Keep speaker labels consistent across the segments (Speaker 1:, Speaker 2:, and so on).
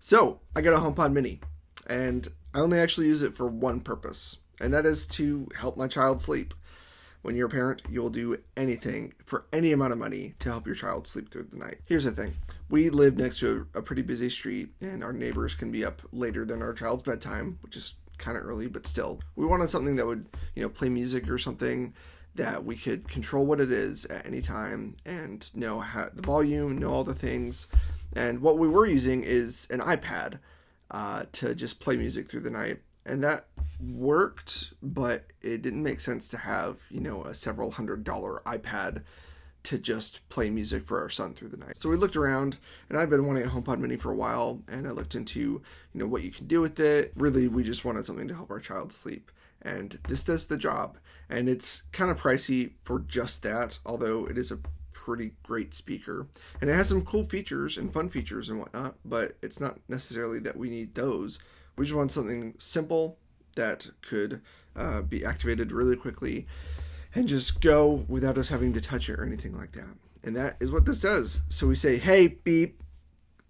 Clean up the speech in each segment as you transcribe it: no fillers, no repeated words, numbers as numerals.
Speaker 1: So I got a HomePod Mini, and I only actually use it for one purpose, and that is to help my child sleep. When you're a parent, you'll do anything for any amount of money to help your child sleep through the night. Here's the thing. We live next to a pretty busy street, and our neighbors can be up later than our child's bedtime, which is kind of early, but still. We wanted something that would, play music or something that we could control what it is at any time and know how, the volume, know all the things. And what we were using is an iPad to just play music through the night. And that worked, but it didn't make sense to have, a several $100 iPad to just play music for our son through the night. So we looked around, and I'd been wanting a HomePod Mini for a while, and I looked into, what you can do with it. Really, we just wanted something to help our child sleep. And this does the job. And it's kind of pricey for just that, although it is a pretty great speaker. And it has some cool features and fun features and whatnot, but it's not necessarily that we need those. We just want something simple that could be activated really quickly and just go without us having to touch it or anything like that. And that is what this does. So we say, hey, beep,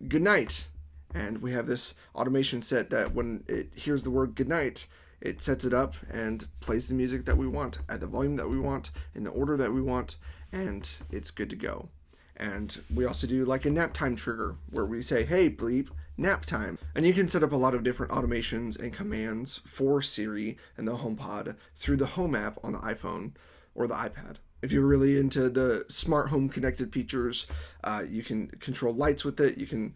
Speaker 1: good night. And we have this automation set that when it hears the word good night, it sets it up and plays the music that we want at the volume that we want in the order that we want, and it's good to go. And we also do like a nap time trigger where we say, hey, bleep, nap time. And you can set up a lot of different automations and commands for Siri and the HomePod through the Home app on the iPhone or the iPad. If you're really into the smart home connected features, you can control lights with it. You can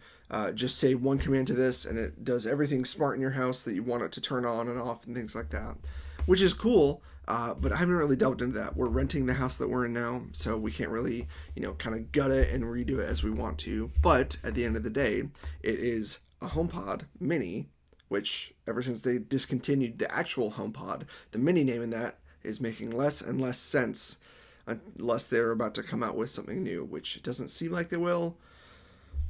Speaker 1: just say one command to this and it does everything smart in your house that you want it to turn on and off and things like that, which is cool. But I haven't really delved into that. We're renting the house that we're in now, so we can't really, kind of gut it and redo it as we want to. But at the end of the day, it is a HomePod Mini, which ever since they discontinued the actual HomePod, the Mini name in that is making less and less sense unless they're about to come out with something new, which it doesn't seem like they will,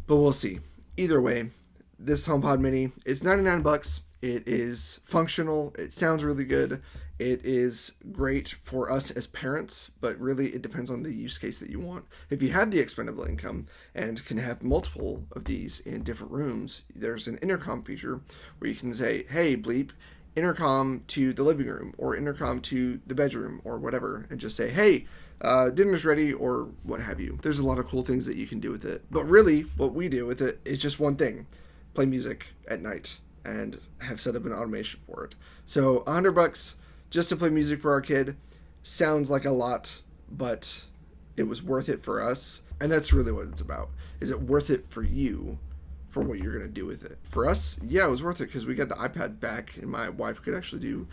Speaker 1: but we'll see. Either way, this HomePod Mini is $99. It is functional. It sounds really good. It is great for us as parents, but really it depends on the use case that you want. If you have the expendable income and can have multiple of these in different rooms, there's an intercom feature where you can say, hey, bleep, intercom to the living room or intercom to the bedroom or whatever, and just say, hey, dinner's ready or what have you. There's a lot of cool things that you can do with it. But really, what we do with it is just one thing. Play music at night and have set up an automation for it. So $100 just to play music for our kid sounds like a lot, but it was worth it for us. And that's really what it's about. Is it worth it for you for what you're going to do with it? For us, yeah, it was worth it because we got the iPad back and my wife could actually do,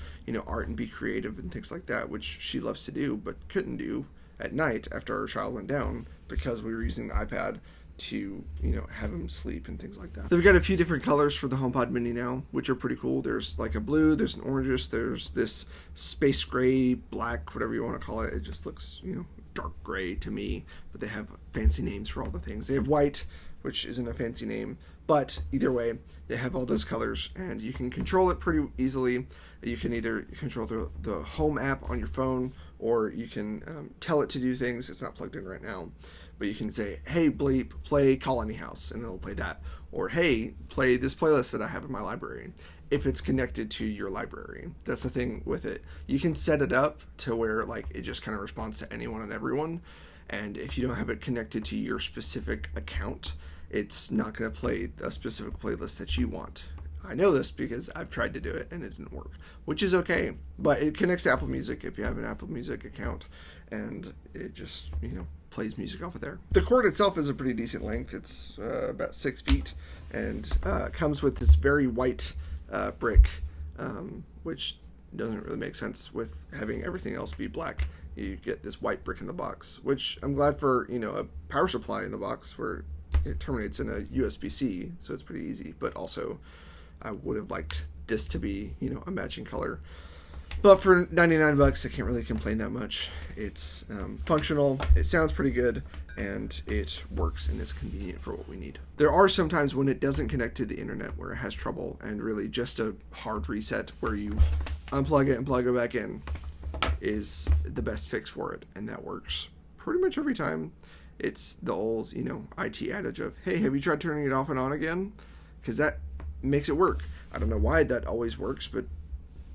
Speaker 1: art and be creative and things like that, which she loves to do, but couldn't do at night after our child went down because we were using the iPad to, have him sleep and things like that. They've got a few different colors for the HomePod Mini now, which are pretty cool. There's like a blue, there's an orangish, there's this space gray, black, whatever you want to call it. It just looks, dark gray to me, but they have fancy names for all the things. They have white, which isn't a fancy name, but either way, they have all those colors and you can control it pretty easily. You can either control the Home app on your phone or you can tell it to do things. It's not plugged in right now, but you can say, hey, bleep, play Colony House, and it'll play that. Or, hey, play this playlist that I have in my library, if it's connected to your library. That's the thing with it. You can set it up to where, it just kind of responds to anyone and everyone, and if you don't have it connected to your specific account, it's not going to play a specific playlist that you want. I know this because I've tried to do it and it didn't work, which is okay, but it connects to Apple Music if you have an Apple Music account, and it just, plays music off of there. The cord itself is a pretty decent length. It's about 6 feet and comes with this very white brick, which doesn't really make sense with having everything else be black. You get this white brick in the box, which I'm glad for, a power supply in the box where it terminates in a USB-C, so it's pretty easy, but also I would have liked this to be, a matching color. But for $99, I can't really complain that much. It's functional, it sounds pretty good, and it works and is convenient for what we need. There are some times when it doesn't connect to the internet where it has trouble, and really just a hard reset where you unplug it and plug it back in is the best fix for it, and that works pretty much every time. It's the old, IT adage of, hey, have you tried turning it off and on again? because that makes it work. I don't know why that always works, but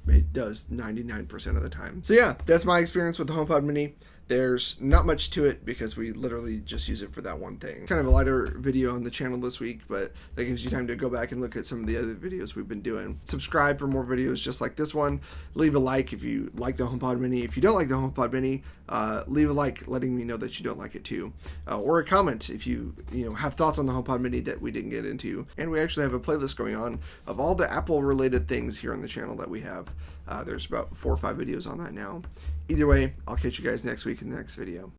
Speaker 1: it does 99% of the time. So yeah, that's my experience with the HomePod Mini. There's not much to it because we literally just use it for that one thing. Kind of a lighter video on the channel this week, but that gives you time to go back and look at some of the other videos we've been doing. Subscribe for more videos just like this one. Leave a like if you like the HomePod Mini. If you don't like the HomePod Mini, leave a like letting me know that you don't like it too. Or a comment if you have thoughts on the HomePod Mini that we didn't get into. And we actually have a playlist going on of all the Apple related things here on the channel that we have. There's about 4 or 5 videos on that now. Either way, I'll catch you guys next week in the next video.